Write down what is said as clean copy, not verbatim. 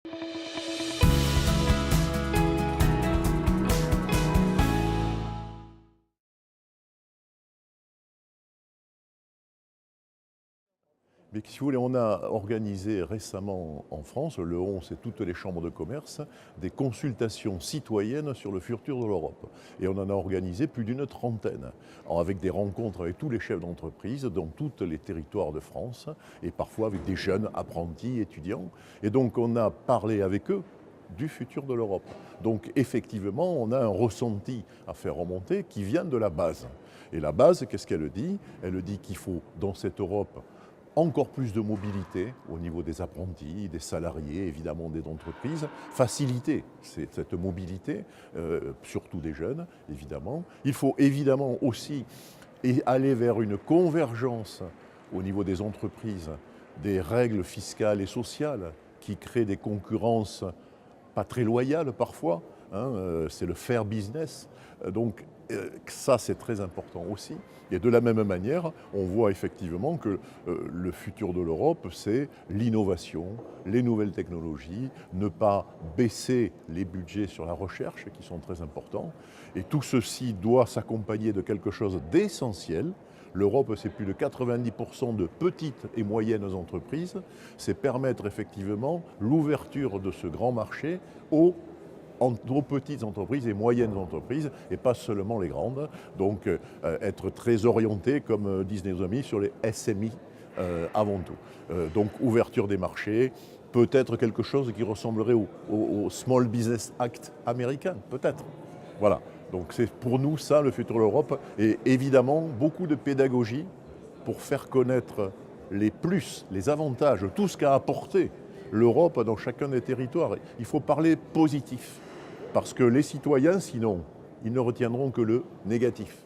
Mais si vous voulez, on a organisé récemment en France, le 11 et toutes les chambres de commerce, des consultations citoyennes sur le futur de l'Europe. Et on en a organisé plus d'une trentaine, avec des rencontres avec tous les chefs d'entreprise dans tous les territoires de France, et parfois avec des jeunes apprentis, étudiants. Et donc on a parlé avec eux du futur de l'Europe. Donc effectivement, on a un ressenti à faire remonter qui vient de la base. Et la base, qu'est-ce qu'elle dit? Elle dit qu'il faut, dans cette Europe, encore plus de mobilité au niveau des apprentis, des salariés, évidemment des entreprises, faciliter cette mobilité, surtout des jeunes, évidemment. Il faut évidemment aussi aller vers une convergence au niveau des entreprises, des règles fiscales et sociales qui créent des concurrences pas très loyales parfois, hein, c'est le fair business. Donc ça, c'est très important aussi. Et de la même manière, on voit effectivement que le futur de l'Europe, c'est l'innovation, les nouvelles technologies, ne pas baisser les budgets sur la recherche, qui sont très importants. Et tout ceci doit s'accompagner de quelque chose d'essentiel. L'Europe, c'est plus de 90% de petites et moyennes entreprises. C'est permettre effectivement l'ouverture de ce grand marché aux petites entreprises et moyennes entreprises, et pas seulement les grandes. Donc être très orienté, comme disent nos amis, sur les SMI avant tout. Donc ouverture des marchés, peut-être quelque chose qui ressemblerait au Small Business Act américain, peut-être. Voilà. Donc c'est pour nous ça le futur de l'Europe, et évidemment beaucoup de pédagogie pour faire connaître les plus, les avantages, tout ce qu'a apporté l'Europe dans chacun des territoires. Il faut parler positif. Parce que les citoyens, sinon, ils ne retiendront que le négatif.